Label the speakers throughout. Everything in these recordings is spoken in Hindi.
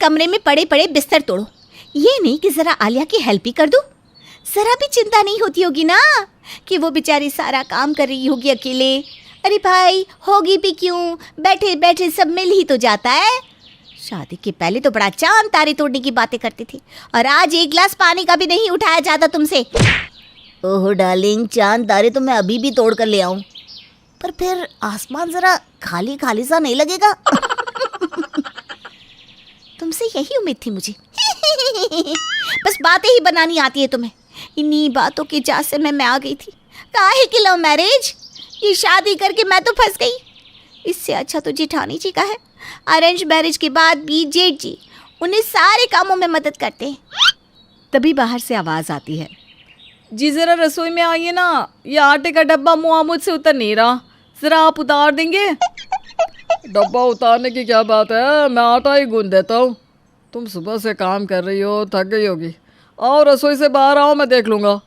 Speaker 1: कमरे में पड़े पड़े बिस्तर तोड़ो। ये नहीं कि जरा आलिया की हेल्प ही कर दो। जरा भी चिंता नहीं होती होगी ना कि वो बेचारी सारा काम कर रही होगी अकेले। अरे भाई, होगी भी क्यों, बैठे बैठे सब मिल ही तो जाता है। शादी के पहले तो बड़ा चांद तारे तोड़ने की बातें करते थे, और आज एक गिलास पानी का भी नहीं उठाया जाता तुमसे। ओह डार्लिंग, चांद तारे तो मैं अभी भी तोड़ कर ले आऊं, पर फिर आसमान जरा खाली खाली सा नहीं लगेगा? तुमसे यही उम्मीद थी मुझे। बस बातें ही बनानी आती है तुम्हें। इन्हीं बातों की चाह से मैं आ गई थी। काहे की लव मैरिज, ये शादी करके मैं तो फंस गई। इससे अच्छा तो जेठानी जी का है। अरेंज मैरिज के बाद भी जेठ जी उन्हें सारे कामों में मदद करते हैं। तभी बाहर से आवाज आती है,
Speaker 2: जी ज़रा रसोई में आइए ना, ये आटे का डब्बा मुँह से उतर नहीं रहा, ज़रा आप उतार देंगे? डब्बा उतारने की क्या बात है, मैं आटा ही गूंद देता हूँ। तुम सुबह से काम कर रही हो, थक गई होगी। आओ रसोई से बाहर आओ, मैं देख लूँगा।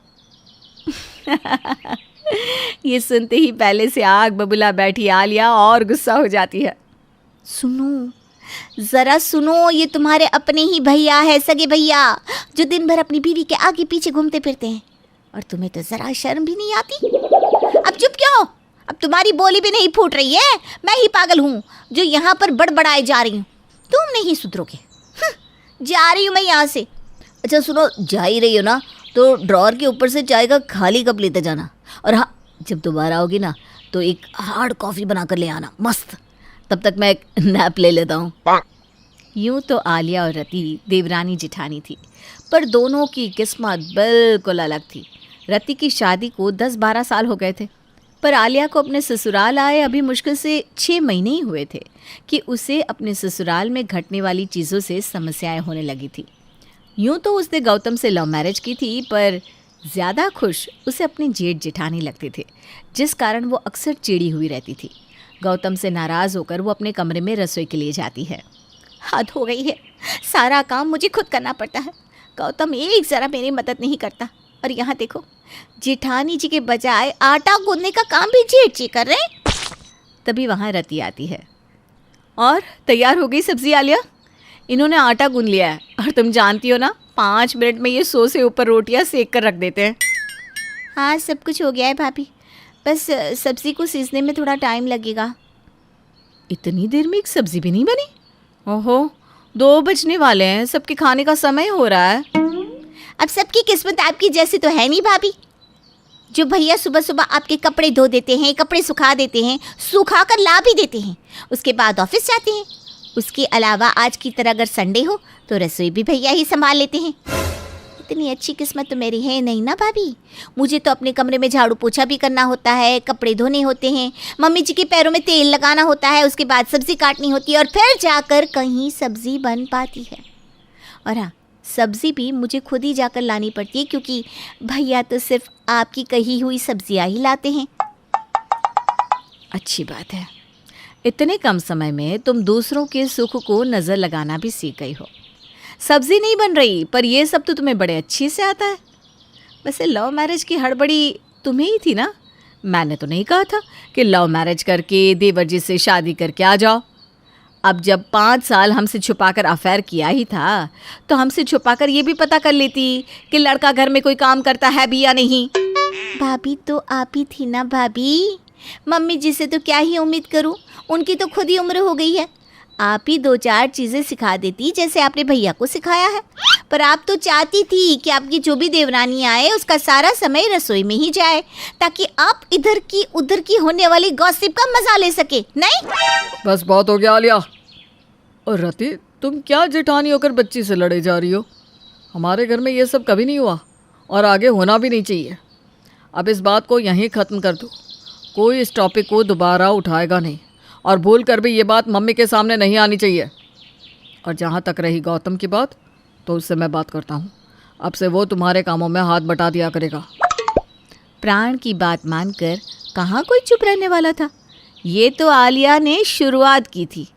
Speaker 1: ये सुनते ही पहले से आग बबूला बैठी आलिया और गुस्सा हो जाती है। सुनो, जरा सुनो, ये तुम्हारे अपने ही भैया है, सगे भैया, जो दिन भर अपनी बीवी के आगे पीछे घूमते फिरते हैं, और तुम्हें तो जरा शर्म भी नहीं आती। अब चुप क्यों हो? अब तुम्हारी बोली भी नहीं फूट रही है। मैं ही पागल हूँ जो यहाँ पर बड़बड़ाए जा रही हूँ। तुम नहीं सुधरोगे। जा रही हूँ मैं यहाँ से। अच्छा सुनो, जा ही रही हो ना, तो ड्रॉअर के ऊपर से चाय का खाली कप लेते जाना, और हाँ, जब दोबारा आओगी ना तो एक हार्ड कॉफ़ी बना कर ले आना, मस्त। तब तक मैं एक नैप ले लेता हूँ। यूँ तो आलिया और रति देवरानी जेठानी थी, पर दोनों की किस्मत बिल्कुल अलग थी। रति की शादी को 10-12 साल हो गए थे, पर आलिया को अपने ससुराल आए अभी मुश्किल से 6 महीने ही हुए थे कि उसे अपने ससुराल में घटने वाली चीज़ों से समस्याएं होने लगी थी। यूँ तो उसने गौतम से लव मैरिज की थी, पर ज़्यादा खुश उसे अपने जेठ जेठानी लगते थे, जिस कारण वो अक्सर चिड़ी हुई रहती थी। गौतम से नाराज़ होकर वो अपने कमरे में रसोई के लिए जाती है। हद हो गई है, सारा काम मुझे खुद करना पड़ता है। गौतम एक ज़रा मेरी मदद नहीं करता, और यहाँ देखो, जेठानी जी के बजाय आटा गूंदने का काम भी जेठ जी कर रहे हैं। तभी वहाँ रति आती है। और तैयार हो गई सब्जी आलिया? इन्होंने आटा गूंद लिया है, और तुम जानती हो ना, 5 मिनट में ये 100 से ऊपर रोटियां सेक कर रख देते हैं। हाँ, सब कुछ हो गया है भाभी, बस सब्ज़ी को सीजने में थोड़ा टाइम लगेगा। इतनी देर में एक सब्ज़ी भी नहीं बनी? ओहो, 2 बजने वाले हैं, सबके खाने का समय हो रहा है। अब सबकी किस्मत आपकी जैसी तो है नहीं भाभी। जो भैया सुबह सुबह आपके कपड़े धो देते हैं, कपड़े सुखा देते हैं, सुखा कर ला भी देते हैं, उसके बाद ऑफिस जाते हैं। उसके अलावा आज की तरह अगर संडे हो तो रसोई भी भैया ही संभाल लेते हैं। इतनी अच्छी किस्मत तो मेरी है नहीं ना भाभी। मुझे तो अपने कमरे में झाड़ू पोछा भी करना होता है, कपड़े धोने होते हैं, मम्मी जी के पैरों में तेल लगाना होता है, उसके बाद सब्ज़ी काटनी होती है, और फिर जाकर कहीं सब्ज़ी बन पाती है। और हाँ, सब्ज़ी भी मुझे खुद ही जाकर लानी पड़ती है, क्योंकि भैया तो सिर्फ आपकी कही हुई सब्जियां ही लाते हैं। अच्छी बात है, इतने कम समय में तुम दूसरों के सुख को नज़र लगाना भी सीख गई हो। सब्ज़ी नहीं बन रही, पर ये सब तो तुम्हें बड़े अच्छे से आता है। वैसे लव मैरिज की हड़बड़ी तुम्हें ही थी ना? मैंने तो नहीं कहा था कि लव मैरिज करके देवर जी से शादी करके आ जाओ। अब जब 5 साल हमसे छुपाकर अफेयर किया ही था, तो हमसे छुपाकर ये भी पता कर लेती कि लड़का घर में कोई काम करता है भी या नहीं। भाभी तो आप ही थी ना भाभी। मम्मी जी से तो क्या ही उम्मीद करूं, उनकी तो खुद ही उम्र हो गई है। आप ही 2-4 चीज़ें सिखा देती जैसे आपने भैया को सिखाया है। पर आप तो चाहती थी कि आपकी जो भी देवरानी आए उसका सारा समय रसोई में ही जाए, ताकि आप इधर की उधर की होने वाली गॉसिप का मजा ले सके, नहीं?
Speaker 2: बस बहुत हो गया आलिया। और रति, तुम क्या जेठानी होकर बच्ची से लड़े जा रही हो? हमारे घर में ये सब कभी नहीं हुआ, और आगे होना भी नहीं चाहिए। अब इस बात को यहीं ख़त्म कर दो। कोई इस टॉपिक को दोबारा उठाएगा नहीं, और भूल कर भी ये बात मम्मी के सामने नहीं आनी चाहिए। और जहाँ तक रही गौतम की बात, तो उससे मैं बात करता हूँ। अब से वो तुम्हारे कामों में हाथ बटा दिया करेगा।
Speaker 1: प्राण की बात मानकर कहाँ कोई चुप रहने वाला था। ये तो आलिया ने शुरुआत की थी।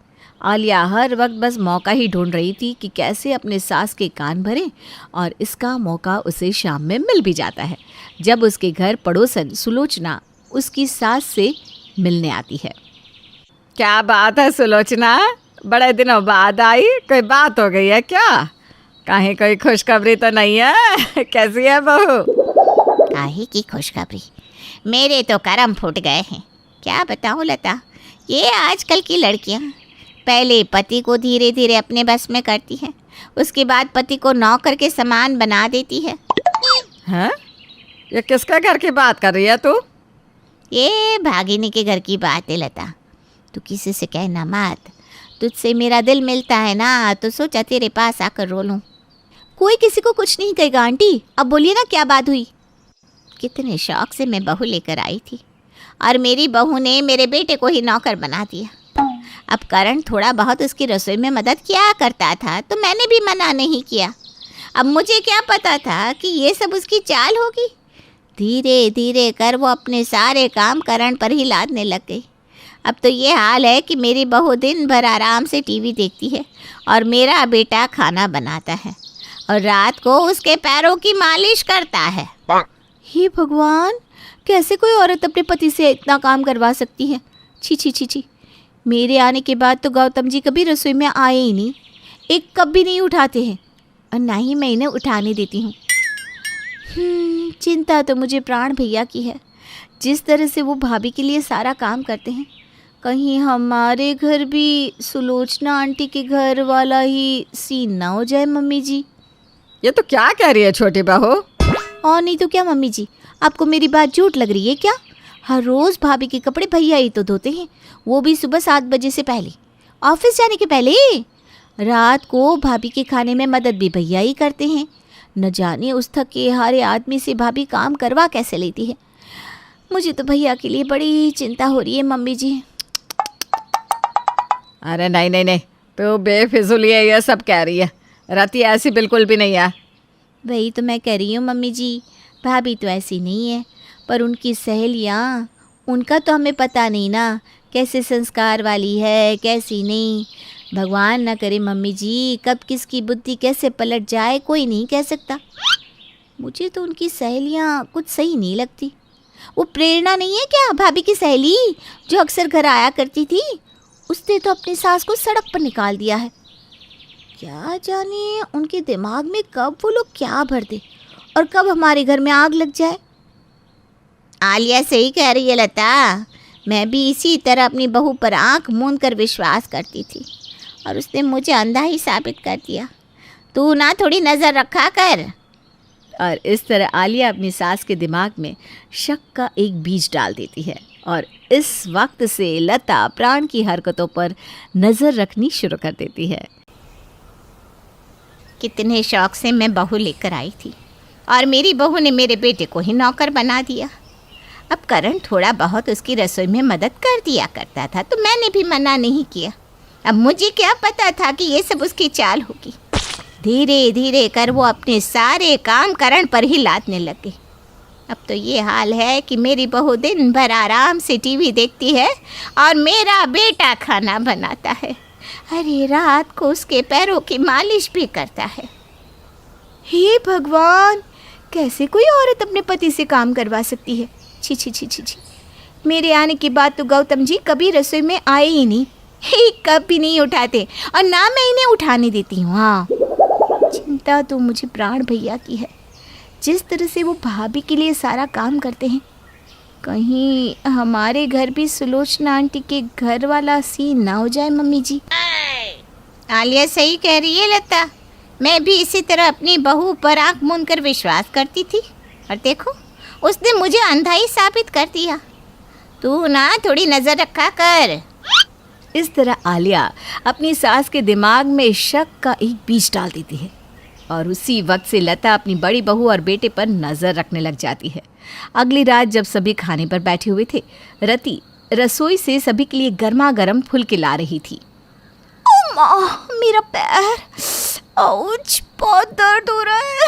Speaker 1: आलिया हर वक्त बस मौका ही ढूंढ रही थी कि कैसे अपने सास के कान भरे, और इसका मौका उसे शाम में मिल भी जाता है, जब उसके घर पड़ोसन सुलोचना उसकी सास से मिलने आती है।
Speaker 2: क्या बात है सुलोचना, बड़े दिनों बाद आई, कोई बात हो गई है क्या? कहीं कोई खुशखबरी तो नहीं है? कैसी है बहू?
Speaker 1: काहे की खुशखबरी, मेरे तो करम फूट गए हैं। क्या बताऊँ लता, ये आजकल की लड़कियाँ पहले पति को धीरे धीरे अपने बस में करती हैं, उसके बाद पति को नौकर के समान बना देती है।
Speaker 2: हैं? ये किसके घर की बात कर रही है तू?
Speaker 1: ये भागिनी के घर की बात है लता, तू किसी से कहना मत। तुझसे मेरा दिल मिलता है ना, तो सोचा तेरे पास आकर रो लूं। कोई किसी को कुछ नहीं कहेगा आंटी, अब बोलिए ना क्या बात हुई। कितने शौक से मैं बहू लेकर आई थी और मेरी बहू ने मेरे बेटे को ही नौकर बना दिया। अब करण थोड़ा बहुत उसकी रसोई में मदद किया करता था तो मैंने भी मना नहीं किया। अब मुझे क्या पता था कि ये सब उसकी चाल होगी। धीरे धीरे कर वो अपने सारे काम करण पर ही लादने लग गई। अब तो ये हाल है कि मेरी बहू दिन भर आराम से टीवी देखती है और मेरा बेटा खाना बनाता है और रात को उसके पैरों की मालिश करता है। हे भगवान, कैसे कोई औरत अपने पति से इतना काम करवा सकती है? छी छी छी छी। मेरे आने के बाद तो गौतम जी कभी रसोई में आए ही नहीं, एक कप भी नहीं उठाते हैं और ना ही मैं इन्हें उठाने देती हूँ। चिंता तो मुझे प्राण भैया की है। जिस तरह से वो भाभी के लिए सारा काम करते हैं, कहीं हमारे घर भी सुलोचना आंटी के घर वाला ही सीन ना हो जाए मम्मी जी।
Speaker 2: ये तो क्या कह रही है छोटी बहू?
Speaker 1: और नहीं तो क्या मम्मी जी, आपको मेरी बात झूठ लग रही है क्या? हर रोज़ भाभी के कपड़े भैया ही तो धोते हैं, वो भी सुबह 7 बजे से पहले, ऑफिस जाने के पहले। रात को भाभी के खाने में मदद भी भैया ही करते हैं। न जाने उस थके हारे आदमी से भाभी काम करवा कैसे लेती है। मुझे तो भैया के लिए बड़ी चिंता हो रही है मम्मी जी।
Speaker 2: अरे नहीं नहीं नहीं, तो बेफिजुली है ये सब कह रही है। रति ऐसी बिल्कुल भी नहीं है।
Speaker 1: वही तो मैं कह रही हूँ मम्मी जी, भाभी तो ऐसी नहीं है, पर उनकी सहेलियाँ, उनका तो हमें पता नहीं ना कैसे संस्कार वाली है कैसी नहीं। भगवान न करे मम्मी जी, कब किसकी बुद्धि कैसे पलट जाए कोई नहीं कह सकता। मुझे तो उनकी सहेलियाँ कुछ सही नहीं लगती। वो प्रेरणा नहीं है क्या, भाभी की सहेली जो अक्सर घर आया करती थी? उसने तो अपनी सास को सड़क पर निकाल दिया है। क्या जाने उनके दिमाग में कब वो लोग क्या भर दे और कब हमारे घर में आग लग जाए। आलिया सही कह रही है लता, मैं भी इसी तरह अपनी बहू पर आंख मूंद कर विश्वास करती थी और उसने मुझे अंधा ही साबित कर दिया। तू ना थोड़ी नज़र रखा कर। और इस तरह आलिया अपनी सास के दिमाग में शक का एक बीज डाल देती है और इस वक्त से लता प्राण की हरकतों पर नज़र रखनी शुरू कर देती है। कितने शौक से मैं बहू लेकर आई थी और मेरी बहू ने मेरे बेटे को ही नौकर बना दिया। अब करण थोड़ा बहुत उसकी रसोई में मदद कर दिया करता था तो मैंने भी मना नहीं किया। अब मुझे क्या पता था कि ये सब उसकी चाल होगी। धीरे धीरे कर वो अपने सारे काम करण पर ही लादने लग गई। अब तो ये हाल है कि मेरी बहू दिन भर आराम से टीवी देखती है और मेरा बेटा खाना बनाता है। अरे रात को उसके पैरों की मालिश भी करता है। हे भगवान, कैसे कोई औरत अपने पति से काम करवा सकती है? छी छी छी छी छी। मेरे आने के बाद तो गौतम जी कभी रसोई में आए ही नहीं, एक कप भी नहीं उठाते और ना मैं इन्हें उठाने देती हूँ। हाँ, चिंता तो मुझे प्राण भैया की है। जिस तरह से वो भाभी के लिए सारा काम करते हैं, कहीं हमारे घर भी सुलोचना आंटी के घर वाला सीन ना हो जाए मम्मी जी। आलिया सही कह रही है लता, मैं भी इसी तरह अपनी बहू पर आंख मूंद कर विश्वास करती थी और देखो उसने मुझे अंधा ही साबित कर दिया। तू ना थोड़ी नज़र रखा कर। इस तरह आलिया अपनी सास के दिमाग में शक का एक बीज डाल देती है और उसी वक्त से लता अपनी बड़ी बहू और बेटे पर नज़र रखने लग जाती है। अगली रात जब सभी खाने पर बैठे हुए थे, रति रसोई से सभी के लिए गर्मा गर्म फुलके ला रही थी। ओ माँ, मेरा पैर, आउच, बहुत दर्द हो रहा है।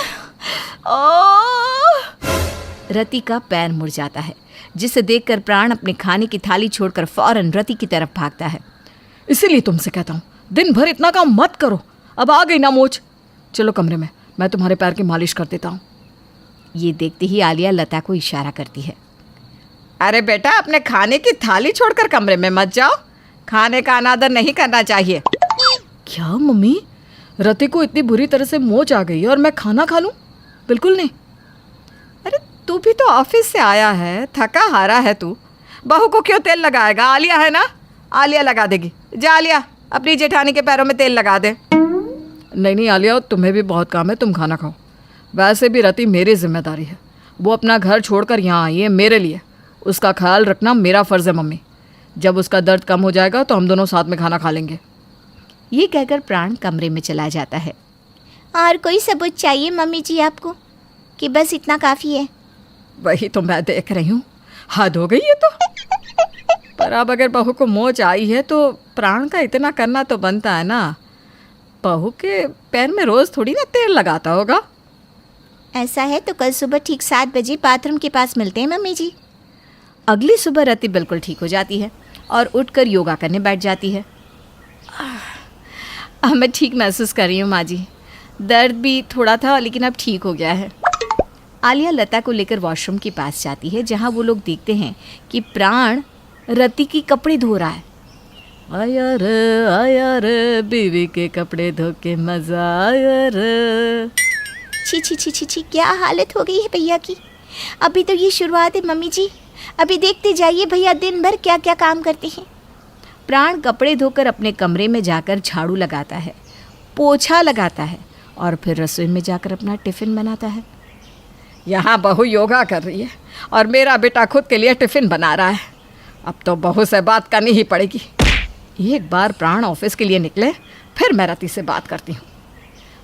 Speaker 1: रति का पैर मुड़ जाता है, जिसे देखकर प्राण अपने खाने की थाली छोड़कर फौरन रति की तरफ भागता है।
Speaker 2: इसीलिए तुमसे कहता हूँ दिन भर इतना काम मत करो। अब आ गई ना मोच, चलो कमरे में, मैं तुम्हारे पैर की मालिश कर देता हूँ।
Speaker 1: ये देखते ही आलिया लता को इशारा करती है।
Speaker 2: अरे बेटा, अपने खाने की थाली छोड़कर कमरे में मत जाओ, खाने का अनादर नहीं करना चाहिए। क्या मम्मी, रति को इतनी बुरी तरह से मोच आ गई है और मैं खाना खा लूँ? बिल्कुल नहीं।
Speaker 3: अरे तू भी तो ऑफिस से आया है, थका हारा है तू, बहू को क्यों तेल लगाएगा? आलिया है ना, आलिया लगा देगी। जा आलिया, अपनी जेठानी के पैरों में तेल लगा दे।
Speaker 2: नहीं आलिया, तुम्हें भी बहुत काम है, तुम खाना खाओ। वैसे भी रति मेरी जिम्मेदारी है, वो अपना घर छोड़कर यहाँ आई है मेरे लिए। उसका ख्याल रखना मेरा फ़र्ज़ है मम्मी। जब उसका दर्द कम हो जाएगा तो हम दोनों साथ में खाना खा लेंगे।
Speaker 1: ये कहकर प्राण कमरे में चला जाता है। और कोई सबूत चाहिए मम्मी जी आपको कि बस इतना काफ़ी है?
Speaker 3: वही तो मैं देख रही हूँ, हद हो गई है तो। पर अब अगर बहू को मोच आई है तो प्राण का इतना करना तो बनता है ना। बहू के पैर में रोज़ थोड़ी ना तेल लगाता होगा।
Speaker 1: ऐसा है तो कल सुबह ठीक 7 बजे बाथरूम के पास मिलते हैं मम्मी जी। अगली सुबह रति बिल्कुल ठीक हो जाती है और उठकर योगा करने बैठ जाती है। अब मैं ठीक महसूस कर रही हूँ माँ जी, दर्द भी थोड़ा था लेकिन अब ठीक हो गया है। आलिया लता को लेकर वॉशरूम के पास जाती है, जहाँ वो लोग देखते हैं कि प्राण रति की कपड़े धो रहा है।
Speaker 2: आया रे बीवी के कपड़े धो के मज़ा आया रे।
Speaker 1: छी छी छी छी छी, क्या हालत हो गई है भैया की। अभी तो ये शुरुआत है मम्मी जी, अभी देखते जाइए भैया दिन भर क्या क्या काम करते हैं। प्राण कपड़े धोकर अपने कमरे में जाकर झाड़ू लगाता है, पोछा लगाता है और फिर रसोई में जाकर अपना टिफ़िन बनाता है।
Speaker 3: यहाँ बहू योगा कर रही है और मेरा बेटा खुद के लिए टिफ़िन बना रहा है। अब तो बहू से बात करनी ही पड़ेगी। एक बार प्राण ऑफिस के लिए निकले, फिर मैं रति से बात करती हूँ।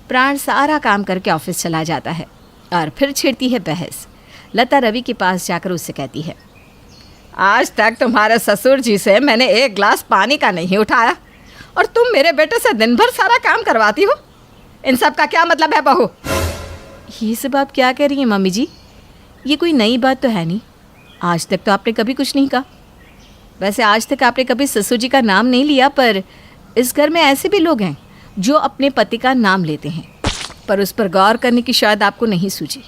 Speaker 1: प्राण सारा काम करके ऑफिस चला जाता है और फिर छिड़ती है बहस। लता रवि के पास जाकर उससे कहती है,
Speaker 3: आज तक तुम्हारे ससुर जी से मैंने एक गिलास पानी का नहीं उठाया और तुम मेरे बेटे से दिन भर सारा काम करवाती हो। इन सब का क्या मतलब है बहू?
Speaker 1: ये सब आप क्या कह रही हैं मम्मी जी? ये कोई नई बात तो है नहीं, आज तक तो आपने कभी कुछ नहीं कहा। वैसे आज तक आपने कभी ससुर जी का नाम नहीं लिया, पर इस घर में ऐसे भी लोग हैं जो अपने पति का नाम लेते हैं, पर उस पर गौर करने की शायद आपको नहीं सूझी।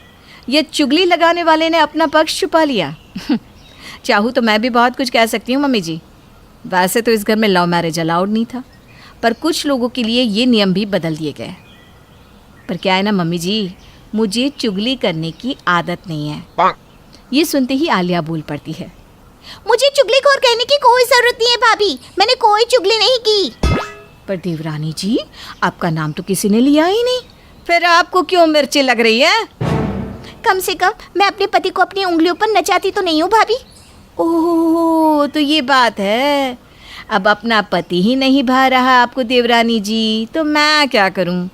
Speaker 1: ये चुगली लगाने वाले ने अपना पक्ष छुपा लिया। चाहूँ तो मैं भी बहुत कुछ कह सकती हूँ मम्मी जी। वैसे तो इस घर में लव मैरिज अलाउड नहीं था, पर कुछ लोगों के लिए ये नियम भी बदल दिए गए। पर क्या है ना मम्मी जी, मुझे चुगली करने की आदत नहीं है। ये सुनते ही आलिया बोल पड़ती है, मुझे चुगलीखोर कहने की कोई ज़रूरत नहीं है भाभी, मैंने कोई चुगली नहीं की। पर देवरानी जी, आपका नाम तो किसी ने लिया ही नहीं।
Speaker 3: फिर आपको क्यों मिर्ची लग रही है?
Speaker 1: कम से कम मैं अपने पति को अपनी उंगलियों पर नचाती तो नहीं हूँ भाभी। ओह, तो ये बात है। अब अपना पति ही नहीं भा रहा आपको देवरानी जी, तो मैं क्या करूँ?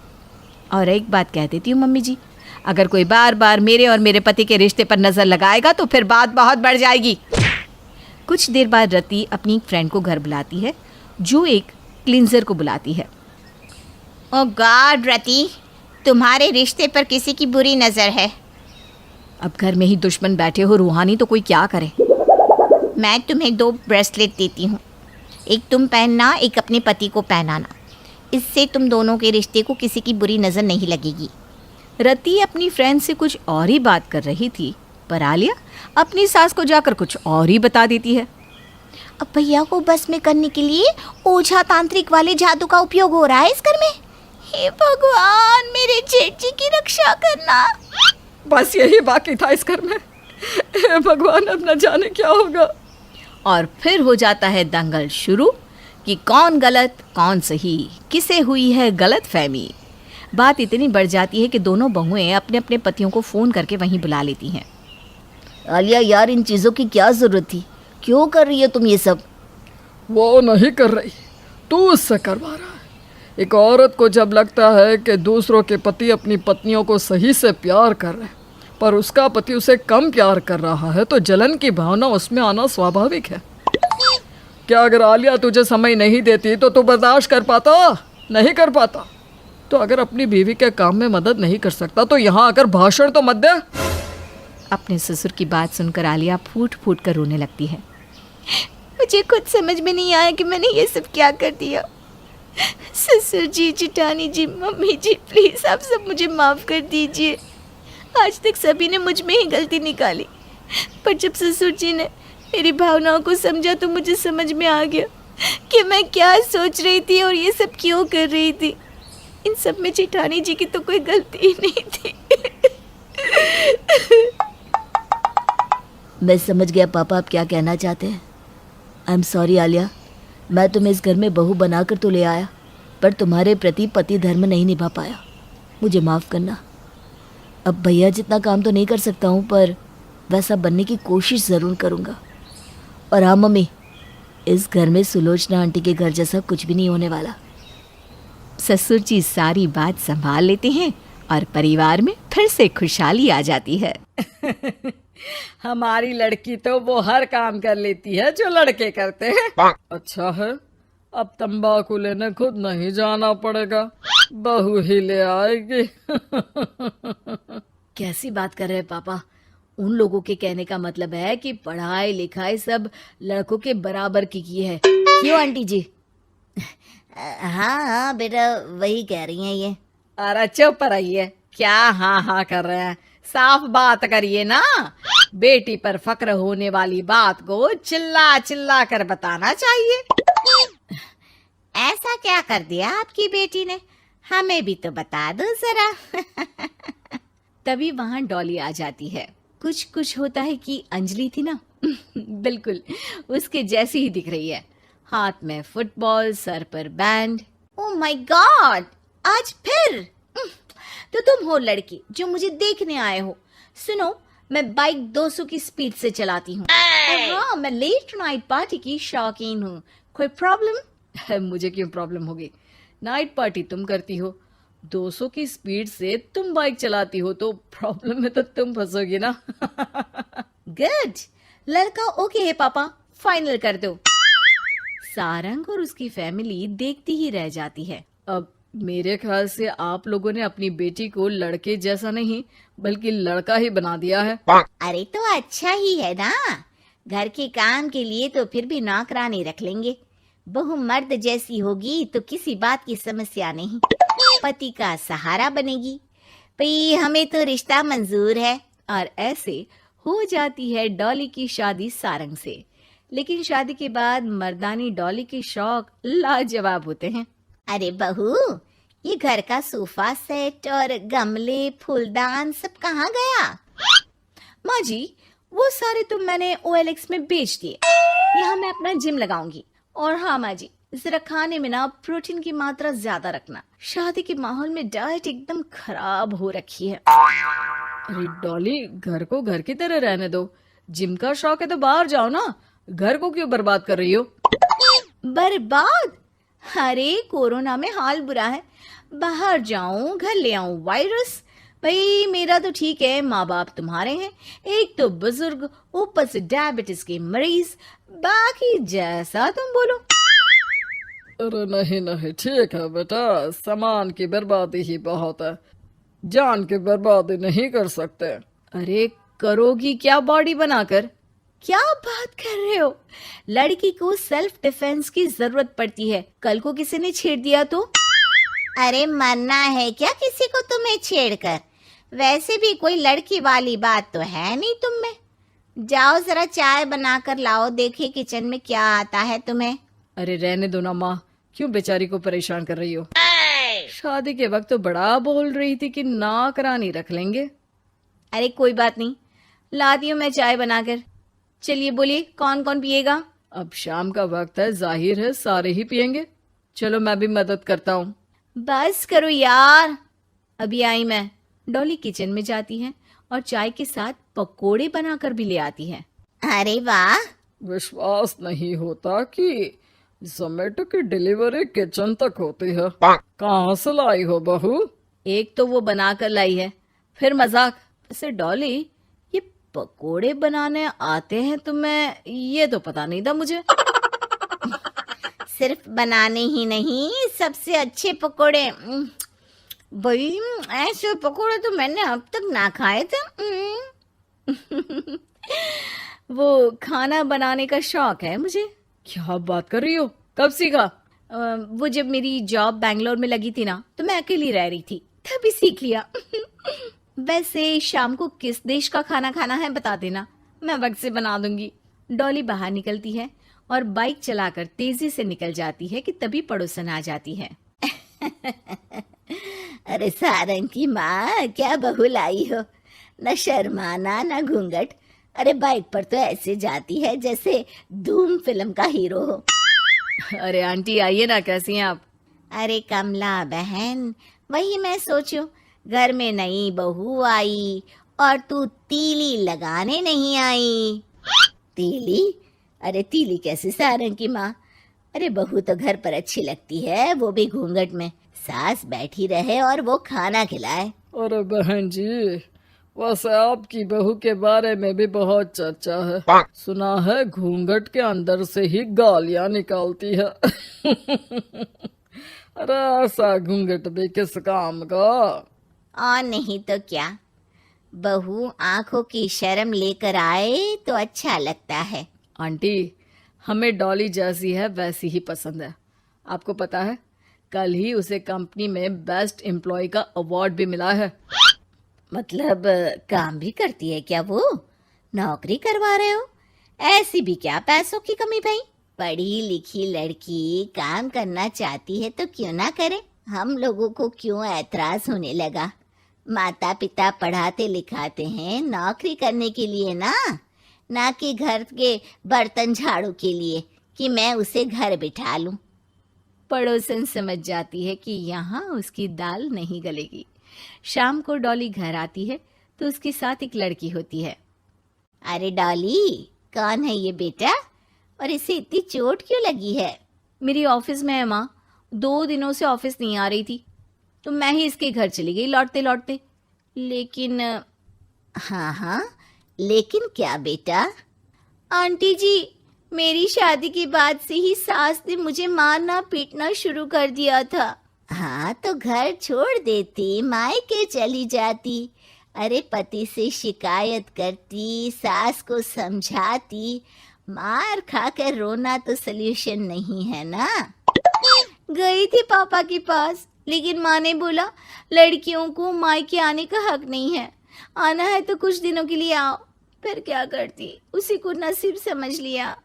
Speaker 1: और एक बात कह देती हूँ मम्मी जी, अगर कोई बार बार मेरे और मेरे पति के रिश्ते पर नज़र लगाएगा तो फिर बात बहुत बढ़ जाएगी। कुछ देर बाद रति अपनी फ्रेंड को घर बुलाती है, जो एक क्लींजर को बुलाती है। ओ गॉड रति, तुम्हारे रिश्ते पर किसी की बुरी नज़र है। अब घर में ही दुश्मन बैठे हो रूहानी, तो कोई क्या करे। मैं तुम्हें 2 ब्रेसलेट देती हूँ, एक तुम पहनना, एक अपने पति को पहनाना। इससे तुम दोनों के रिश्ते को किसी की बुरी नज़र नहीं लगेगी। रति अपनी फ्रेंड से कुछ और ही बात कर रही थी, पर आलिया अपनी सास को जाकर कुछ और ही बता देती है। अब भैया को बस में करने के लिए ओझा तांत्रिक वाले जादू का उपयोग हो रहा है इस घर में। हे भगवान, मेरे जेठ जी की रक्षा करना।
Speaker 3: बस यही बाकी था इस घर में। हे भगवान, अब न जाने क्या होगा।
Speaker 1: और फिर हो जाता है दंगल शुरू कि कौन गलत कौन सही, किसे हुई है गलत फहमी। बात इतनी बढ़ जाती है कि दोनों बहुएं अपने अपने पतियों को फ़ोन करके वहीं बुला लेती हैं। आलिया यार, इन चीज़ों की क्या ज़रूरत थी? क्यों कर रही हो तुम ये सब?
Speaker 2: वो नहीं कर रही, तू उससे करवा रहा है। एक औरत को जब लगता है कि दूसरों के पति अपनी पत्नियों को सही से प्यार कर रहे हैं, पर उसका पति उसे कम प्यार कर रहा है, तो जलन की भावना उसमें आना स्वाभाविक है। क्या अगर आलिया तुझे समय नहीं देती तो तू बर्दाश्त कर पाता? नहीं कर पाता। तो अगर अपनी बीवी के काम में मदद नहीं कर सकता तो यहाँ आकर भाषण तो मत दे।
Speaker 1: अपने ससुर की बात सुनकर आलिया फूट फूट कर रोने लगती है। मुझे खुद समझ में नहीं आया कि मैंने ये सब क्या कर दिया। ससुर जी, जेठानी जी, मम्मी जी, प्लीज़ आप सब मुझे माफ़ कर दीजिए। आज तक सभी ने मुझ में ही गलती निकाली, पर जब ससुर जी ने मेरी भावनाओं को समझा तो मुझे समझ में आ गया कि मैं क्या सोच रही थी और ये सब क्यों कर रही थी। इन सब में जेठानी जी की तो कोई गलती ही नहीं थी। मैं समझ गया पापा आप क्या कहना चाहते हैं। आई एम सॉरी आलिया, मैं तुम्हें इस घर में बहू बनाकर तो ले आया, पर तुम्हारे प्रति पति धर्म नहीं निभा पाया। मुझे माफ़ करना। अब भैया जितना काम तो नहीं कर सकता हूँ, पर वैसा बनने की कोशिश ज़रूर करूँगा। और हाँ मम्मी, इस घर में सुलोचना आंटी के घर जैसा कुछ भी नहीं होने वाला। ससुर जी सारी बात संभाल लेते हैं और परिवार में फिर से खुशहाली आ जाती है।
Speaker 2: हमारी लड़की तो वो हर काम कर लेती है जो लड़के करते हैं। अच्छा है, अब तंबाकू लेने खुद नहीं जाना पड़ेगा, बहू ही ले आएगी।
Speaker 1: कैसी बात कर रहे हैं पापा। उन लोगों के कहने का मतलब है कि पढ़ाई लिखाई सब लड़कों के बराबर की है। क्यों आंटी जी? हाँ हाँ बेटा, वही कह रही हैं ये।
Speaker 2: अरे चुप रहिए, क्या हाँ हाँ कर रहे हैं, साफ बात करिए ना। बेटी पर फक्र होने वाली बात को चिल्ला चिल्ला कर बताना चाहिए।
Speaker 1: ऐसा क्या कर दिया आपकी बेटी ने, हमें भी तो बता दो जरा। तभी वहां डॉली आ जाती है। कुछ होता है कि अंजलि थी ना, बिल्कुल उसके जैसी ही दिख रही है। हाथ में फुटबॉल, सर पर बैंड। ओह माय गॉड, आज फिर? तो तुम हो लड़की जो मुझे देखने आए हो। सुनो, मैं बाइक 200 की स्पीड से चलाती हूँ। हाँ, मैं लेट नाइट पार्टी की शौकीन हूँ। कोई प्रॉब्लम?
Speaker 2: मुझे क्यों प्रॉब्लम होगी? नाइट पार्टी तुम करती हो, 200 की स्पीड से तुम बाइक चलाती हो, तो प्रॉब्लम में तो तुम फंसोगी ना।
Speaker 1: गुड, लड़का ओके है पापा, फाइनल कर दो। सारंग और उसकी फैमिली देखती ही रह जाती है।
Speaker 2: अब मेरे ख्याल से आप लोगों ने अपनी बेटी को लड़के जैसा नहीं बल्कि लड़का ही बना दिया है।
Speaker 1: अरे तो अच्छा ही है ना, घर के काम के लिए तो फिर भी नौकरानी रख लेंगे। बहू मर्द जैसी होगी तो किसी बात की समस्या नहीं, पति का सहारा बनेगी। भाई हमें तो रिश्ता मंजूर है।
Speaker 2: और ऐसे हो जाती है डॉली की शादी सारंग से। लेकिन शादी के बाद मर्दानी डॉली के शौक लाजवाब होते हैं।
Speaker 1: अरे बहू, ये घर का सोफा सेट और गमले फूलदान सब कहाँ गया?
Speaker 2: माँ जी, वो सारे तो मैंने OLX में बेच दिए। यहाँ मैं अपना जिम लगाऊंगी। और हाँ माँ जी, जरा खाने में ना प्रोटीन की मात्रा ज्यादा रखना। शादी के माहौल में डाइट एकदम खराब हो रखी है। अरे डॉली, घर को घर की तरह रहने दो। जिम का शौक है तो बाहर जाओ ना, घर को क्यों बर्बाद कर रही हो?
Speaker 1: बर्बाद? अरे कोरोना में हाल बुरा है, बाहर जाऊं घर ले आऊं वायरस। भाई मेरा तो ठीक है, माँ बाप तुम्हारे हैं, एक तो बुजुर्ग, ऊपर से डायबिटीज के मरीज, बाकी जैसा तुम बोलो।
Speaker 2: अरे नहीं नहीं, ठीक है बेटा, सामान की बर्बादी ही बहुत है, जान की बर्बादी नहीं कर सकते। अरे करोगी क्या बॉडी बनाकर?
Speaker 1: क्या बात कर रहे हो? लड़की को सेल्फ डिफेंस की जरूरत पड़ती है, कल को किसी ने छेड़ दिया तो? अरे मरना है क्या किसी को तुम्हें छेड़कर? वैसे भी कोई लड़की वाली बात तो है नहीं तुम में। जाओ जरा चाय बनाकर लाओ, देखे किचन में क्या आता है तुम्हें।
Speaker 2: अरे रहने दो ना माँ, क्यों बेचारी को परेशान कर रही हो? शादी के वक्त तो बड़ा बोल रही थी कि नौकरानी रख लेंगे।
Speaker 1: अरे कोई बात नहीं, लाती हूँ मैं चाय बनाकर। चलिए बोलिए, कौन कौन पिएगा?
Speaker 2: अब शाम का वक्त है, जाहिर है सारे ही पियेंगे। चलो मैं भी मदद करता हूँ।
Speaker 1: बस करो यार, अभी आई मैं। डॉली किचन में जाती है और चाय के साथ पकोड़े बनाकर भी ले आती है। अरे वाह,
Speaker 2: विश्वास नहीं होता कि जोमेटो की डिलीवरी किचन तक होती है। कहाँ से लाई हो बहू?
Speaker 1: एक तो वो बनाकर लाई है, फिर मजाक। वैसे डॉली, ये पकोड़े बनाने आते हैं तुम्हें, ये तो पता नहीं था मुझे। सिर्फ बनाने ही नहीं, सबसे अच्छे पकोड़े। भाई ऐसे पकोड़े तो मैंने अब तक ना खाए थे।
Speaker 2: वो खाना बनाने का शौक है मुझे। क्या बात कर रही हो, कब सीखा?
Speaker 1: वो जब मेरी जॉब बैंगलोर में लगी थी ना, तो मैं अकेली रह रही थी, तभी सीख लिया। वैसे शाम को किस देश का खाना खाना है बता देना, मैं वक्त से बना दूंगी। डॉली बाहर निकलती है और बाइक चलाकर तेजी से निकल जाती है कि तभी पड़ोसन आ जाती है।
Speaker 4: अरे सारंग की माँ, क्या बहू लाई हो, न शर्माना न घूंघट। अरे बाइक पर तो ऐसे जाती है जैसे धूम फिल्म का हीरो हो।
Speaker 2: अरे आंटी आइए ना, कैसी हैं आप?
Speaker 4: अरे कमला बहन, वही मैं सोचूं, घर में नई बहू आई और तू तीली लगाने नहीं आई। तीली? अरे तीली कैसे सारंग की माँ? अरे बहू तो घर पर अच्छी लगती है, वो भी घूंघट में। सास बैठी रहे और वो खाना खिलाए।
Speaker 2: अरे बहन जी, वैसे आपकी बहू के बारे में भी बहुत चर्चा है। सुना है घूंघट के अंदर से ही गालियां निकालती है। अरे ऐसा घूंघट भी किस काम का?
Speaker 4: और नहीं तो क्या, बहू आंखों की शर्म लेकर आए तो अच्छा लगता है।
Speaker 2: आंटी, हमें डॉली जैसी है वैसी ही पसंद है। आपको पता है, कल ही उसे कंपनी में बेस्ट एम्प्लॉय का अवार्ड भी मिला है।
Speaker 4: मतलब काम भी करती है क्या वो? नौकरी करवा रहे हो? ऐसी भी क्या पैसों की कमी भाई? पढ़ी लिखी लड़की काम करना चाहती है तो क्यों ना करे? हम लोगों को क्यों ऐतराज होने लगा? माता पिता पढ़ाते लिखाते हैं नौकरी करने के लिए ना कि घर के बर्तन झाड़ू के लिए कि मैं उसे घर बिठा लूं।
Speaker 1: पड़ोसन समझ जाती है कि यहाँ उसकी दाल नहीं गलेगी। शाम को डॉली घर आती है तो उसके साथ एक लड़की होती है।
Speaker 4: अरे डॉली, कौन है ये बेटा और इसे इतनी चोट क्यों लगी है?
Speaker 1: मेरी ऑफिस में है माँ, 2 दिनों से ऑफिस नहीं आ रही थी तो मैं ही इसके घर चली गई लौटते लौटते। लेकिन
Speaker 4: हाँ, लेकिन क्या बेटा?
Speaker 1: आंटी जी, मेरी शादी के बाद से ही सास ने मुझे मारना पीटना शुरू कर दिया था।
Speaker 4: हाँ तो घर छोड़ देती, मायके चली जाती। अरे पति से शिकायत करती, सास को समझाती। मार खाकर रोना तो सल्यूशन नहीं है ना।
Speaker 1: गई थी पापा के पास, लेकिन माँ ने बोला लड़कियों को मायके आने का हक नहीं है, आना है तो कुछ दिनों के लिए आओ। फिर क्या करती, उसी को नसीब समझ लिया।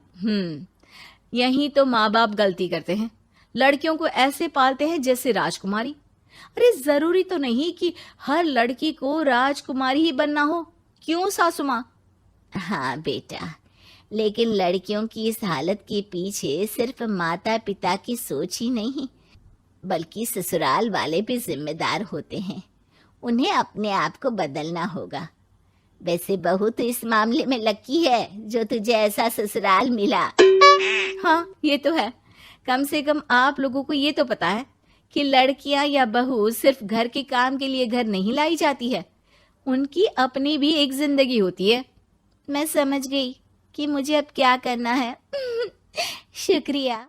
Speaker 1: यही तो माँ बाप गलती करते हैं, लड़कियों को ऐसे पालते हैं जैसे राजकुमारी। अरे जरूरी तो नहीं कि हर लड़की को राजकुमारी ही बनना हो, क्यों सासू माँ?
Speaker 4: हाँ बेटा, लेकिन लड़कियों की इस हालत के पीछे सिर्फ माता पिता की सोच ही नहीं, बल्कि ससुराल वाले भी जिम्मेदार होते हैं। उन्हें अपने आप को बदलना होगा। वैसे बहू तो इस मामले में लकी है जो तुझे ऐसा ससुराल मिला।
Speaker 1: हाँ, ये तो है। कम से कम आप लोगों को ये तो पता है कि लड़कियां या बहू सिर्फ घर के काम के लिए घर नहीं लाई जाती है, उनकी अपनी भी एक जिंदगी होती है।
Speaker 4: मैं समझ गई कि मुझे अब क्या करना है। शुक्रिया।